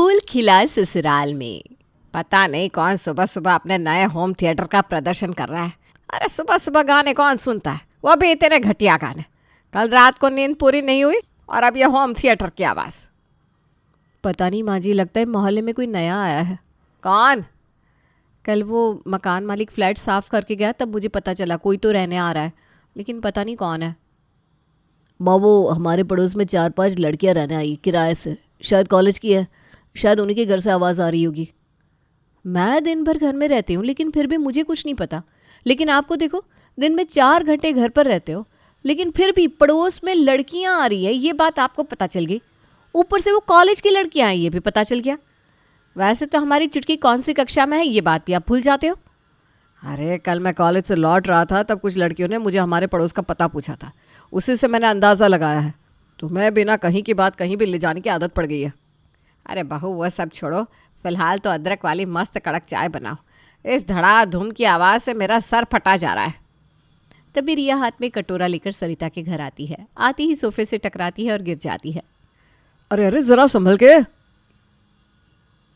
फूल खिला ससुराल में। पता नहीं कौन सुबह सुबह अपने नए होम थिएटर का प्रदर्शन कर रहा है। अरे सुबह सुबह गाने कौन सुनता है, वो भी इतने घटिया गाने। कल रात को नींद पूरी नहीं हुई और अब ये होम थिएटर की आवाज़। पता नहीं माँ जी, लगता है मोहल्ले में कोई नया आया है। कौन? कल वो मकान मालिक फ्लैट साफ़ करके गया, तब मुझे पता चला कोई तो रहने आ रहा है, लेकिन पता नहीं कौन है। माँ, वो हमारे पड़ोस में 4-5 लड़कियां रहने आई किराए से, शायद कॉलेज की है। शायद उन्हीं के घर से आवाज़ आ रही होगी। मैं दिन भर घर में रहती हूँ, लेकिन फिर भी मुझे कुछ नहीं पता। लेकिन आपको देखो, दिन में 4 घंटे घर पर रहते हो, लेकिन फिर भी पड़ोस में लड़कियाँ आ रही है, ये बात आपको पता चल गई। ऊपर से वो कॉलेज की लड़कियाँ हैं, ये भी पता चल गया। वैसे तो हमारी चुटकी कौन सी कक्षा में है, ये बात भी आप भूल जाते हो। अरे कल मैं कॉलेज से लौट रहा था, तब कुछ लड़कियों ने मुझे हमारे पड़ोस का पता पूछा था। उसी से मैंने अंदाज़ा लगाया है। तुम्हें बिना कहीं की बात कहीं भी ले जाने की आदत पड़ गई है। अरे बहू, वह सब छोड़ो, फ़िलहाल तो अदरक वाली मस्त कड़क चाय बनाओ। इस धड़ाधुम की आवाज़ से मेरा सर फटा जा रहा है। तभी रिया हाथ में कटोरा लेकर सरिता के घर आती है। आती ही सोफे से टकराती है और गिर जाती है। अरे अरे, ज़रा संभल के।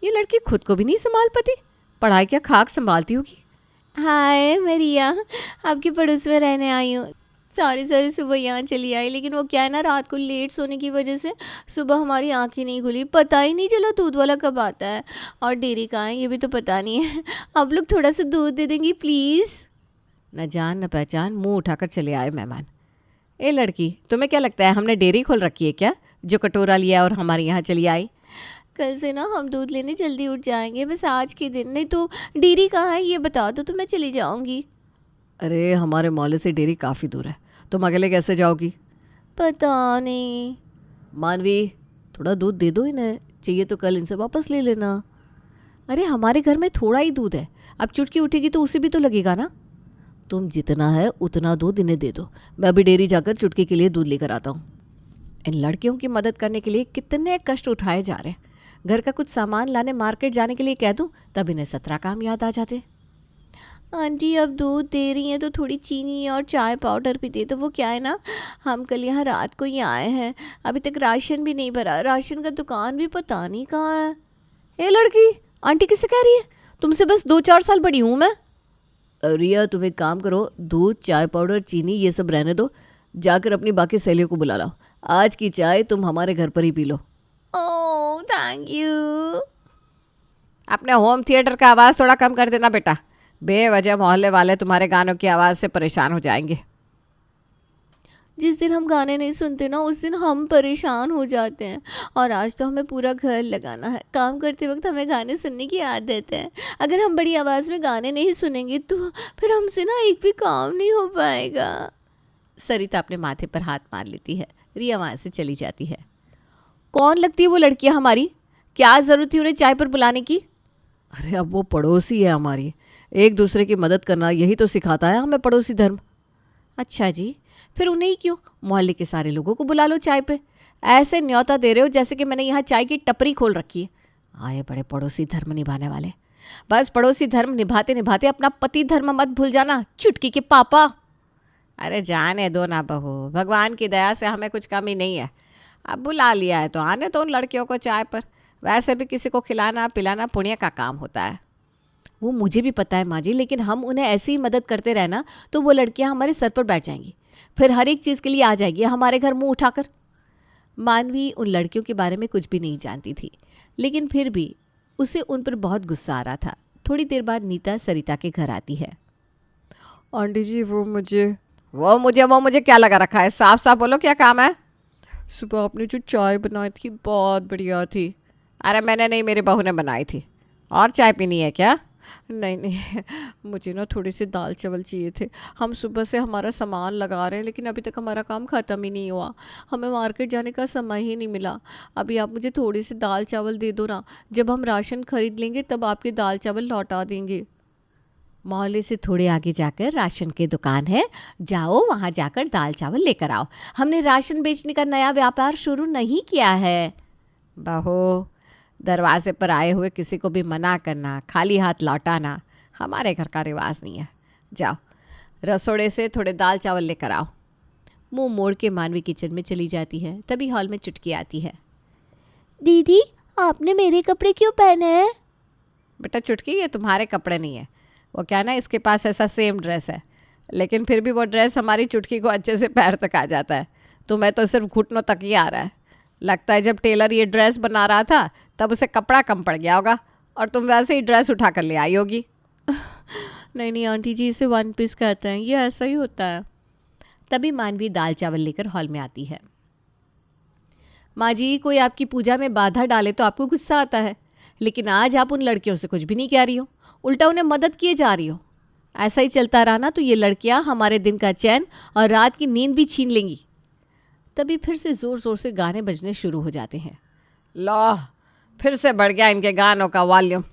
ये लड़की खुद को भी नहीं संभाल पाती, पढ़ाई क्या खाक संभालती होगी। हाय, मैं रिया आपके पड़ोस में रहने आई हूँ। सारी सुबह यहाँ चली आई, लेकिन वो क्या है ना, रात को लेट सोने की वजह से सुबह हमारी आंखें नहीं खुली। पता ही नहीं चला दूध वाला कब आता है और डेयरी कहाँ है, ये भी तो पता नहीं है। आप लोग थोड़ा सा दूध दे देंगी प्लीज़। न जान न पहचान, मुंह उठाकर चले आए मेहमान। ए लड़की, तुम्हें क्या लगता है हमने डेयरी खोल रखी है क्या, जो कटोरा लिया और हमारे यहाँ चली आई? कल से ना हम दूध लेने जल्दी उठ जाएंगे, बस आज के दिन। नहीं तो डेयरी कहाँ है ये बता दो तो मैं चली जाऊँगी। अरे हमारे मोहल्ले से डेयरी काफ़ी दूर है, तुम अकेले कैसे जाओगी? पता नहीं। मानवी, थोड़ा दूध दे दो इन्हें, चाहिए तो कल इनसे वापस ले लेना। अरे हमारे घर में थोड़ा ही दूध है, अब चुटकी उठेगी तो उसे भी तो लगेगा ना। तुम जितना है उतना दूध इन्हें दे दो, मैं अभी डेयरी जाकर चुटकी के लिए दूध लेकर आता हूँ। इन लड़कियों की मदद करने के लिए कितने कष्ट उठाए जा रहे हैं। घर का कुछ सामान लाने मार्केट जाने के लिए कह दूँ तब इन्हें 17 काम याद आ जाते। आंटी, अब दूध दे रही हैं तो थोड़ी चीनी और चाय पाउडर भी दे दो। वो क्या है ना, हम कल यहाँ रात को ही आए हैं, अभी तक राशन भी नहीं भरा। राशन का दुकान भी पता नहीं कहाँ है। ए लड़की, आंटी किसे कह रही है? तुमसे बस 2-4 साल बड़ी हूँ मैं। रिया, तुम एक काम करो, दूध, चाय पाउडर, चीनी ये सब रहने दो, जाकर अपनी बाकी सहेलियों को बुला लाओ। आज की चाय तुम हमारे घर पर ही पी लो। Oh thank you. अपने होम थिएटर का आवाज़ थोड़ा कम कर देना बेटा, बेवजह मोहल्ले वाले तुम्हारे गानों की आवाज़ से परेशान हो जाएंगे। जिस दिन हम गाने नहीं सुनते ना, उस दिन हम परेशान हो जाते हैं। और आज तो हमें पूरा घर लगाना है। काम करते वक्त हमें गाने सुनने की आदत है। अगर हम बड़ी आवाज़ में गाने नहीं सुनेंगे तो फिर हमसे ना एक भी काम नहीं हो पाएगा। सरिता अपने माथे पर हाथ मार लेती है। रिया वहाँ से चली जाती है। कौन लगती है वो लड़कियाँ हमारी? क्या ज़रूरत थी उन्हें चाय पर बुलाने की? अरे अब वो पड़ोसी है हमारी, एक दूसरे की मदद करना यही तो सिखाता है हमें पड़ोसी धर्म। अच्छा जी, फिर उन्हें ही क्यों, मोहल्ले के सारे लोगों को बुला लो चाय पे। ऐसे न्योता दे रहे हो जैसे कि मैंने यहाँ चाय की टपरी खोल रखी है। आए बड़े पड़ोसी धर्म निभाने वाले। बस पड़ोसी धर्म निभाते निभाते अपना पति धर्म मत भूल जाना, चुटकी के पापा। अरे जाने दो ना बहू, भगवान की दया से हमें कुछ कमी नहीं है। अब बुला लिया है तो आने दो उन लड़कियों को चाय पर। वैसे भी किसी को खिलाना पिलाना पुण्य का काम होता है। वो मुझे भी पता है माँ जी, लेकिन हम उन्हें ऐसे ही मदद करते रहना तो वो लड़कियाँ हमारे सर पर बैठ जाएंगी, फिर हर एक चीज़ के लिए आ जाएगी हमारे घर मुंह उठाकर। मानवी उन लड़कियों के बारे में कुछ भी नहीं जानती थी, लेकिन फिर भी उसे उन पर बहुत गुस्सा आ रहा था। थोड़ी देर बाद नीता सरिता के घर आती है। आंटी जी, वो मुझे क्या लगा रखा है? साफ साफ बोलो, क्या काम है? सुबह आपने जो चाय बनाई थी बहुत बढ़िया थी। अरे मैंने नहीं, मेरी बहू ने बनाई थी। और चाय पीनी है क्या? नहीं, मुझे ना थोड़े से दाल चावल चाहिए थे। हम सुबह से हमारा सामान लगा रहे हैं, लेकिन अभी तक हमारा काम ख़त्म ही नहीं हुआ। हमें मार्केट जाने का समय ही नहीं मिला। अभी आप मुझे थोड़े से दाल चावल दे दो ना, जब हम राशन खरीद लेंगे तब आपके दाल चावल लौटा देंगे। मोहल्ले से थोड़े आगे जाकर राशन की दुकान है, जाओ वहाँ जाकर दाल चावल लेकर आओ। हमने राशन बेचने का नया व्यापार शुरू नहीं किया है। बहू, दरवाजे पर आए हुए किसी को भी मना करना, खाली हाथ लौटाना हमारे घर का रिवाज नहीं है। जाओ रसोड़े से थोड़े दाल चावल लेकर आओ। मुंह मोड़ के मानवी किचन में चली जाती है। तभी हॉल में चुटकी आती है। दीदी, आपने मेरे कपड़े क्यों पहने हैं? बेटा चुटकी, ये तुम्हारे कपड़े नहीं है। वो क्या ना, इसके पास ऐसा सेम ड्रेस है, लेकिन फिर भी वो ड्रेस हमारी चुटकी को अच्छे से पैर तक आ जाता है। तुम्हें तो सिर्फ घुटनों तक ही आ रहा है। लगता है जब टेलर ये ड्रेस बना रहा था तब उसे कपड़ा कम पड़ गया होगा और तुम वैसे ही ड्रेस उठा कर ले आई होगी। नहीं नहीं आंटी जी, इसे वन पीस कहते हैं, ये ऐसा ही होता है। तभी मानवी दाल चावल लेकर हॉल में आती है। माँ जी, कोई आपकी पूजा में बाधा डाले तो आपको गुस्सा आता है, लेकिन आज आप उन लड़कियों से कुछ भी नहीं कह रही हो, उल्टा उन्हें मदद किए जा रही हो। ऐसा ही चलता रहा ना तो ये लड़कियां हमारे दिन का चैन और रात की नींद भी छीन लेंगी। तभी फिर से ज़ोर ज़ोर से गाने बजने शुरू हो जाते हैं। लो, फिर से बढ़ गया इनके गानों का वॉल्यूम।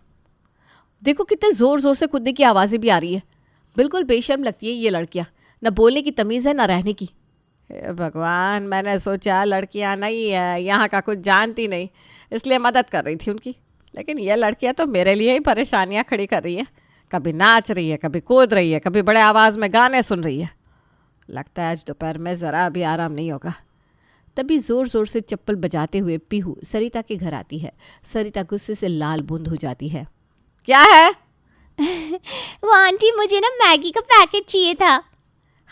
देखो कितने ज़ोर ज़ोर से कूदने की आवाज़ें भी आ रही है। बिल्कुल बेशर्म लगती है ये लड़कियां, न बोलने की तमीज़ है न रहने की। हे भगवान, मैंने सोचा लड़कियां नहीं है, यहाँ का कुछ जानती नहीं, इसलिए मदद कर रही थी उनकी। लेकिन ये लड़कियां तो मेरे लिए ही परेशानियां खड़ी कर रही है। कभी नाच रही है, कभी कूद रही है, कभी बड़े आवाज़ में गाने सुन रही है। लगता है आज दोपहर में ज़रा भी आराम नहीं होगा। तभी ज़ोर ज़ोर से चप्पल बजाते हुए पीहू सरिता के घर आती है। सरिता गुस्से से लाल बूंद हो जाती है। क्या है? वो आंटी, मुझे ना मैगी का पैकेट चाहिए था।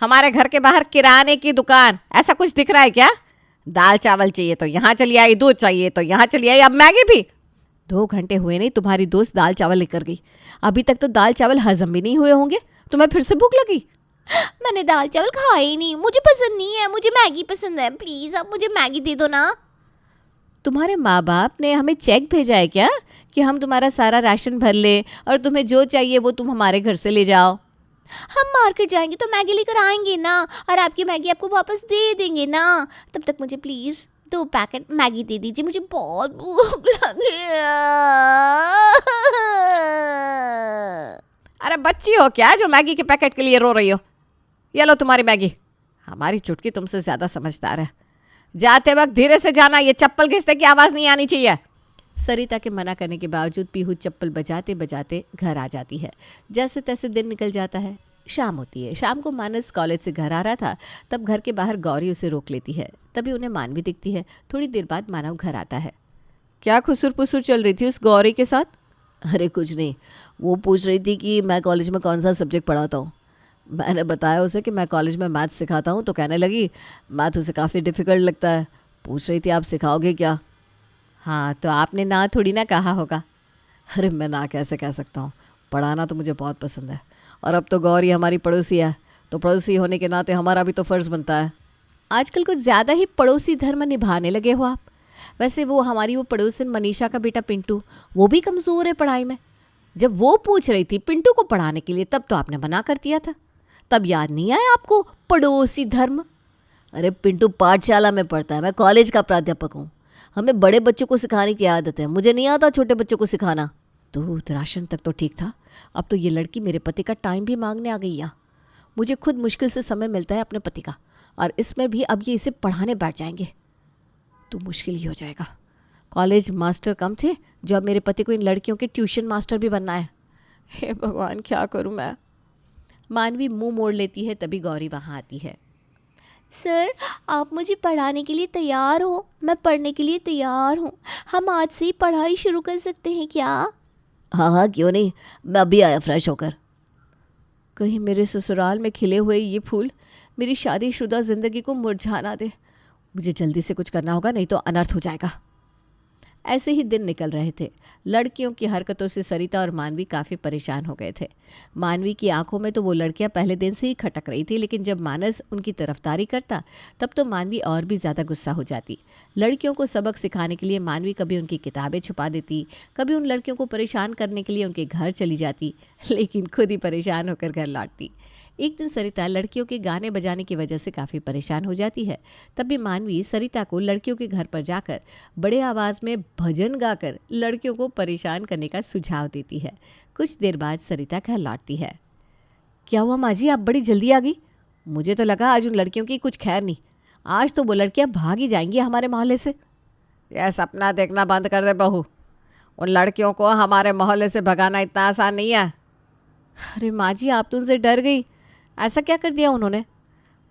हमारे घर के बाहर किराने की दुकान, ऐसा कुछ दिख रहा है क्या? दाल चावल चाहिए तो यहाँ चली आई, दूध चाहिए तो यहाँ चली आई, अब मैगी भी। 2 घंटे हुए नहीं तुम्हारी दोस्त दाल चावल लेकर गई, अभी तक तो दाल चावल हजम भी नहीं हुए होंगे, तुम्हें फिर से भूख लगी? मैंने दाल चावल खाए ही नहीं, मुझे पसंद नहीं है, मुझे मैगी पसंद है, प्लीज़ आप मुझे मैगी दे दो ना। तुम्हारे माँ बाप ने हमें चेक भेजा है क्या कि हम तुम्हारा सारा राशन भर ले और तुम्हें जो चाहिए वो तुम हमारे घर से ले जाओ? हम मार्केट जाएंगे तो मैगी लेकर आएंगे ना, और आपकी मैगी आपको वापस दे देंगे ना। तब तक मुझे प्लीज़ 2 पैकेट मैगी दे दीजिए, मुझे बहुत भूख लगी है। अरे बच्ची हो क्या जो मैगी के पैकेट के लिए रो रही हो? ये लो तुम्हारी मैगी। हमारी चुटकी तुमसे ज़्यादा समझदार है। जाते वक्त धीरे से जाना, ये चप्पल घिसने की आवाज़ नहीं आनी चाहिए। सरिता के मना करने के बावजूद पीहू चप्पल बजाते बजाते घर आ जाती है। जैसे तैसे दिन निकल जाता है। शाम होती है। शाम को मानस कॉलेज से घर आ रहा था, तब घर के बाहर गौरी उसे रोक लेती है। तभी उन्हें मानवी दिखती है। थोड़ी देर बाद मानव घर आता है। क्या खुसुर पुसुर चल रही थी उस गौरी के साथ? अरे कुछ नहीं, वो पूछ रही थी कि मैं कॉलेज में कौन सा सब्जेक्ट पढ़ाता हूँ। मैंने बताया उसे कि मैं कॉलेज में मैथ्स सिखाता हूँ, तो कहने लगी मैथ उसे काफ़ी डिफ़िकल्ट लगता है। पूछ रही थी आप सिखाओगे क्या? हाँ, तो आपने ना थोड़ी ना कहा होगा। अरे मैं ना कैसे कह सकता हूँ, पढ़ाना तो मुझे बहुत पसंद है। और अब तो गौरी हमारी पड़ोसी है, तो पड़ोसी होने के नाते हमारा भी तो फ़र्ज़ बनता है। आजकल कुछ ज़्यादा ही पड़ोसी धर्म निभाने लगे हो आप। वैसे वो हमारी वो पड़ोसन मनीषा का बेटा पिंटू, वो भी कमज़ोर है पढ़ाई में। जब वो पूछ रही थी पिंटू को पढ़ाने के लिए, तब तो आपने मना कर दिया था। तब याद नहीं आया आपको पड़ोसी धर्म? अरे पिंटू पाठशाला में पढ़ता है, मैं कॉलेज का प्राध्यापक हूँ। हमें बड़े बच्चों को सिखाने की आदत है, मुझे नहीं आता छोटे बच्चों को सिखाना। दूध राशन तक तो ठीक था, अब तो ये लड़की मेरे पति का टाइम भी मांगने आ गई है। मुझे खुद मुश्किल से समय मिलता है अपने पति का, और इसमें भी अब ये इसे पढ़ाने बैठ जाएंगे तो मुश्किल ही हो जाएगा। कॉलेज मास्टर कम थे जो अब मेरे पति को इन लड़कियों के ट्यूशन मास्टर भी बनना है। हे भगवान, क्या करूँ मैं? मानवी मुंह मोड़ लेती है। तभी गौरी वहाँ आती है। सर, आप मुझे पढ़ाने के लिए तैयार हो? मैं पढ़ने के लिए तैयार हूँ। हम आज से ही पढ़ाई शुरू कर सकते हैं क्या? हाँ हाँ, क्यों नहीं, मैं अभी आया फ्रेश होकर। कहीं मेरे ससुराल में खिले हुए ये फूल मेरी शादीशुदा ज़िंदगी को मुरझा ना दे। मुझे जल्दी से कुछ करना होगा, नहीं तो अनर्थ हो जाएगा। ऐसे ही दिन निकल रहे थे। लड़कियों की हरकतों से सरिता और मानवी काफ़ी परेशान हो गए थे। मानवी की आंखों में तो वो लड़कियां पहले दिन से ही खटक रही थी, लेकिन जब मानस उनकी तरफदारी करता तब तो मानवी और भी ज़्यादा गुस्सा हो जाती। लड़कियों को सबक सिखाने के लिए मानवी कभी उनकी किताबें छुपा देती, कभी उन लड़कियों को परेशान करने के लिए उनके घर चली जाती, लेकिन खुद ही परेशान होकर घर लौटती। एक दिन सरिता लड़कियों के गाने बजाने की वजह से काफ़ी परेशान हो जाती है। तभी मानवी सरिता को लड़कियों के घर पर जाकर बड़े आवाज़ में भजन गाकर लड़कियों को परेशान करने का सुझाव देती है। कुछ देर बाद सरिता घर लौटती है। क्या हुआ माँ जी, आप बड़ी जल्दी आ गई? मुझे तो लगा आज उन लड़कियों की कुछ खैर नहीं। आज तो वो लड़कियाँ भाग ही जाएंगी हमारे मोहल्ले से। यह सपना देखना बंद कर दे बहू। उन लड़कियों को हमारे मोहल्ले से भगाना इतना आसान नहीं है। अरे माँ जी, आप तो उनसे डर गई। ऐसा क्या कर दिया उन्होंने?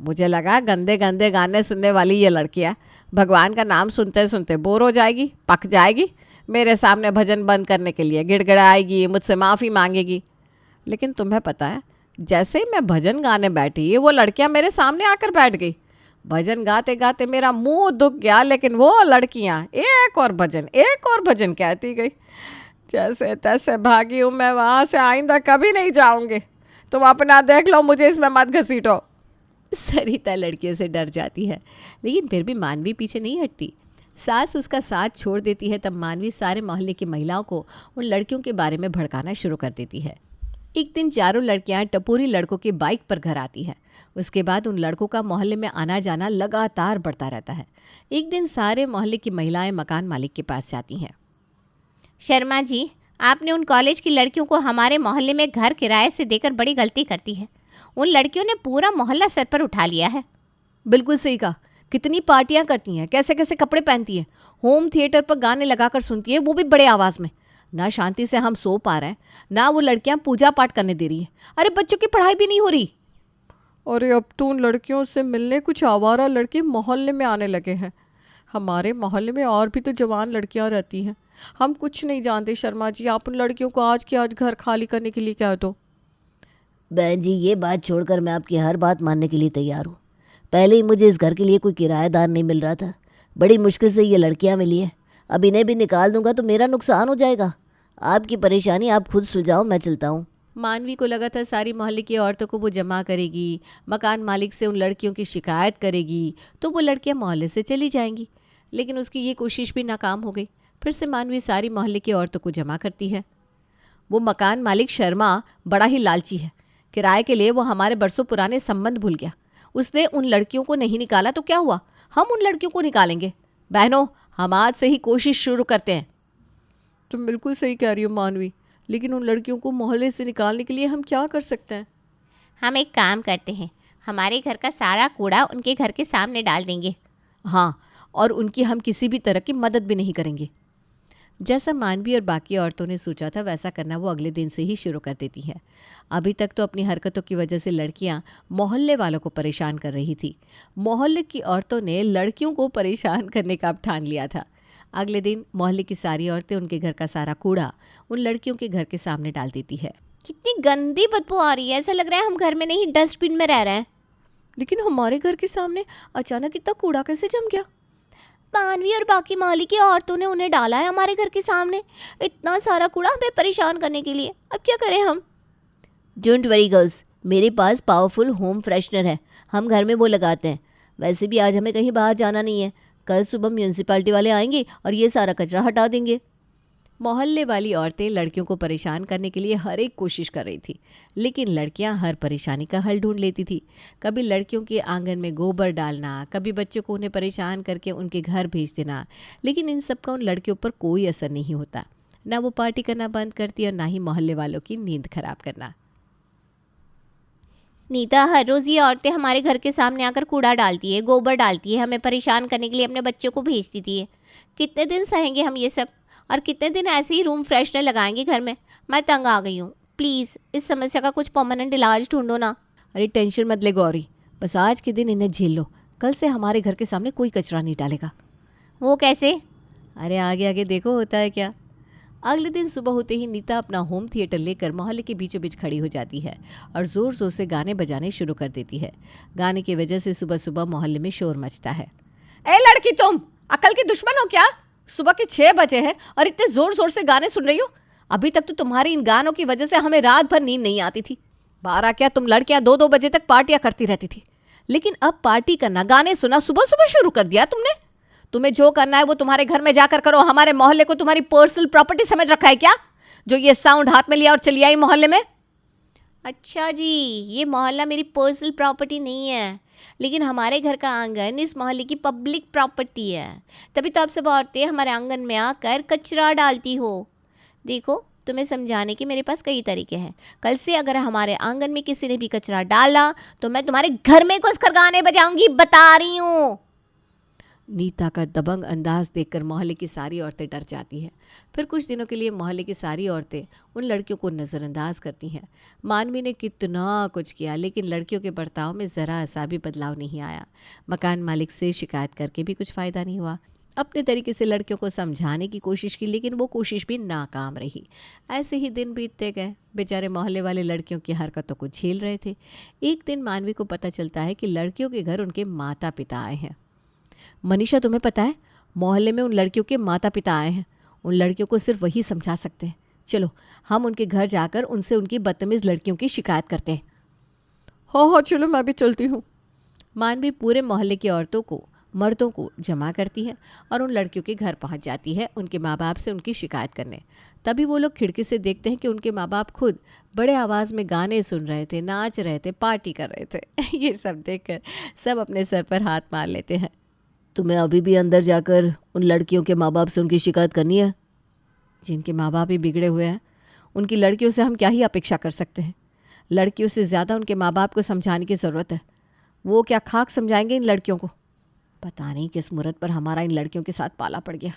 मुझे लगा गंदे गंदे गाने सुनने वाली ये लड़कियाँ भगवान का नाम सुनते सुनते बोर हो जाएगी, पक जाएगी, मेरे सामने भजन बंद करने के लिए गिड़गिड़ाएगी, मुझसे माफ़ी मांगेगी। लेकिन तुम्हें पता है, जैसे ही मैं भजन गाने बैठी वो लड़कियां मेरे सामने आकर बैठ गई। भजन गाते गाते मेरा मुंह दुख गया, लेकिन वो लड़कियां एक और भजन कहती गई। जैसे तैसे भागी हूँ मैं वहाँ से, आइंदा कभी नहीं जाऊंगी। तुम अपना देख लो, मुझे इसमें मत घसीटो। सरिता लड़कियों से डर जाती है, लेकिन फिर भी मानवी पीछे नहीं हटती। सास उसका साथ छोड़ देती है, तब मानवी सारे मोहल्ले की महिलाओं को उन लड़कियों के बारे में भड़काना शुरू कर देती है। एक दिन चारों लड़कियां टपोरी लड़कों के बाइक पर घर आती है। उसके बाद उन लड़कों का मोहल्ले में आना जाना लगातार बढ़ता रहता है। एक दिन सारे मोहल्ले की महिलाएं मकान मालिक के पास जाती हैं। शर्मा जी, आपने उन कॉलेज की लड़कियों को हमारे मोहल्ले में घर किराए से देकर बड़ी गलती कर दी है। उन लड़कियों ने पूरा मोहल्ला सर पर उठा लिया है। बिल्कुल सही कहा। कितनी पार्टियां करती हैं, कैसे कैसे कपड़े पहनती हैं, होम थिएटर पर गाने लगाकर सुनती है, वो भी बड़े आवाज़ में। ना शांति से हम सो पा रहे हैं, ना वो लड़कियां पूजा पाठ करने दे रही है। अरे बच्चों की पढ़ाई भी नहीं हो रही। अरे अब तो उन लड़कियों से मिलने कुछ आवारा लड़के मोहल्ले में आने लगे हैं। हमारे मोहल्ले में और भी तो जवान लड़कियां रहती हैं। हम कुछ नहीं जानते शर्मा जी, आप उन लड़कियों को आज के आज घर खाली करने के लिए कह दो। बहन जी, ये बात छोड़कर मैं आपकी हर बात मानने के लिए तैयार हूँ। पहले ही मुझे इस घर के लिए कोई किराएदार नहीं मिल रहा था, बड़ी मुश्किल से ये लड़कियाँ मिली है। अब इन्हें भी निकाल दूंगा तो मेरा नुकसान हो जाएगा। आपकी परेशानी आप खुद सुलझाओ, मैं चलता हूँ। मानवी को लगा था सारी मोहल्ले की औरतों को वो जमा करेगी, मकान मालिक से उन लड़कियों की शिकायत करेगी, तो वो लड़कियां मोहल्ले से चली जाएंगी। लेकिन उसकी ये कोशिश भी नाकाम हो गई। फिर से मानवी सारी मोहल्ले की औरतों को जमा करती है। वो मकान मालिक शर्मा बड़ा ही लालची है। किराए के लिए वो हमारे बरसों पुराने संबंध भूल गया। उसने उन लड़कियों को नहीं निकाला तो क्या हुआ, हम उन लड़कियों को निकालेंगे। बहनों, हम आज से ही कोशिश शुरू करते हैं। तुम बिल्कुल सही कह रही हो मानवी, लेकिन उन लड़कियों को मोहल्ले से निकालने के लिए हम क्या कर सकते हैं? हम एक काम करते हैं, हमारे घर का सारा कूड़ा उनके घर के सामने डाल देंगे। हाँ, और उनकी हम किसी भी तरह की मदद भी नहीं करेंगे। जैसा मानवी और बाकी औरतों ने सोचा था वैसा करना वो अगले दिन से ही शुरू कर देती हैं। अभी तक तो अपनी हरकतों की वजह से लड़कियां मोहल्ले वालों को परेशान कर रही थी। मोहल्ले की औरतों ने लड़कियों को परेशान करने का अब ठान लिया था। अगले दिन मोहल्ले की सारी औरतें उनके घर का सारा कूड़ा उन लड़कियों के घर के सामने डाल देती है। कितनी गंदी बदबू आ रही है, ऐसा लग रहा है हम घर में नहीं डस्टबिन में रह रहे हैं। लेकिन हमारे घर के सामने अचानक इतना कूड़ा कैसे जम गया? मानवी और बाकी मोहल्ले की औरतों ने उन्हें डाला है हमारे घर के सामने, इतना सारा कूड़ा हमें परेशान करने के लिए। अब क्या करें हम? डोंट वरी गर्ल्स, मेरे पास पावरफुल होम फ्रेशनर है, हम घर में वो लगाते हैं। वैसे भी आज हमें कहीं बाहर जाना नहीं है, कल सुबह म्यूनसिपालिटी वाले आएंगे और ये सारा कचरा हटा देंगे। मोहल्ले वाली औरतें लड़कियों को परेशान करने के लिए हर एक कोशिश कर रही थी, लेकिन लड़कियां हर परेशानी का हल ढूंढ लेती थी। कभी लड़कियों के आंगन में गोबर डालना, कभी बच्चों को उन्हें परेशान करके उनके घर भेज देना। लेकिन इन सब का उन लड़कियों पर कोई असर नहीं होता। ना वो पार्टी करना बंद करती और ना ही मोहल्ले वालों की नींद खराब करना। नीता, हर रोज़ ये औरतें हमारे घर के सामने आकर कूड़ा डालती है, गोबर डालती है, हमें परेशान करने के लिए अपने बच्चों को भेज देती है। कितने दिन सहेंगे हम ये सब, और कितने दिन ऐसे ही रूम फ्रेशनर लगाएंगे घर में? मैं तंग आ गई हूँ। प्लीज़ इस समस्या का कुछ परमानेंट इलाज ढूंढो ना। अरे टेंशन मत ले गौरी, बस आज के दिन इन्हें झेल लो। कल से हमारे घर के सामने कोई कचरा नहीं डालेगा। वो कैसे? अरे आगे आगे देखो होता है क्या। अगले दिन सुबह होते ही नीता अपना होम थिएटर लेकर मोहल्ले के बीचों बीच खड़ी हो जाती है और ज़ोर ज़ोर से गाने बजाने शुरू कर देती है। गाने की वजह से सुबह सुबह मोहल्ले में शोर मचता है। ए लड़की, तुम अकल की दुश्मन हो क्या? सुबह के 6 बजे हैं और इतने जोर जोर से गाने सुन रही हो? अभी तक तो तुम्हारी इन गानों की वजह से हमें रात भर नींद नहीं आती थी। 12 क्या, तुम लड़कियां 2-2 बजे तक पार्टियां करती रहती थी। लेकिन अब पार्टी करना, गाने सुना सुबह सुबह शुरू कर दिया तुमने। तुम्हें जो करना है वो तुम्हारे घर में जाकर करो। हमारे मोहल्ले को तुम्हारी पर्सनल प्रॉपर्टी समझ रखा है क्या, जो ये साउंड हाथ में लिया और चली आई मोहल्ले में? अच्छा जी, ये मोहल्ला मेरी पर्सनल प्रॉपर्टी नहीं है, लेकिन हमारे घर का आंगन इस मोहल्ले की पब्लिक प्रॉपर्टी है। तभी तो आप सब औरतें हमारे आंगन में आकर कचरा डालती हो। देखो, तुम्हें समझाने के मेरे पास कई तरीके हैं। कल से अगर हमारे आंगन में किसी ने भी कचरा डाला तो मैं तुम्हारे घर में घुसकर गाने बजाऊंगी, बता रही हूँ। नीता का दबंग अंदाज देखकर मोहल्ले की सारी औरतें डर जाती हैं। फिर कुछ दिनों के लिए मोहल्ले की सारी औरतें उन लड़कियों को नज़रअंदाज करती हैं। मानवी ने कितना कुछ किया, लेकिन लड़कियों के बर्ताव में ज़रा सा भी बदलाव नहीं आया। मकान मालिक से शिकायत करके भी कुछ फ़ायदा नहीं हुआ। अपने तरीके से लड़कियों को समझाने की कोशिश की, लेकिन वो कोशिश भी नाकाम रही। ऐसे ही दिन बीतते गए। बेचारे मोहल्ले वाले लड़कियों की हरकतों को झेल रहे थे। एक दिन मानवी को पता चलता है कि लड़कियों के घर उनके माता पिता आए हैं। मनीषा, तुम्हें पता है मोहल्ले में उन लड़कियों के माता पिता आए हैं। उन लड़कियों को सिर्फ वही समझा सकते हैं। चलो हम उनके घर जाकर उनसे उनकी बदतमीज़ लड़कियों की शिकायत करते हैं। हाँ हाँ चलो, मैं भी चलती हूँ। मानवी पूरे मोहल्ले की औरतों को, मर्दों को जमा करती है और उन लड़कियों के घर पहुंच जाती है उनके माँ बाप से उनकी शिकायत करने। तभी वो लोग खिड़की से देखते हैं कि उनके माँ बाप खुद बड़े आवाज़ में गाने सुन रहे थे, नाच रहे थे, पार्टी कर रहे थे। ये सब देखकर सब अपने सर पर हाथ मार लेते हैं। तुम्हें अभी भी अंदर जाकर उन लड़कियों के माँ बाप से उनकी शिकायत करनी है? जिनके माँ बाप ही बिगड़े हुए हैं, उनकी लड़कियों से हम क्या ही अपेक्षा कर सकते हैं। लड़कियों से ज़्यादा उनके माँ बाप को समझाने की ज़रूरत है। वो क्या खाक समझाएंगे इन लड़कियों को। पता नहीं किस मुहूर्त पर हमारा इन लड़कियों के साथ पाला पड़ गया।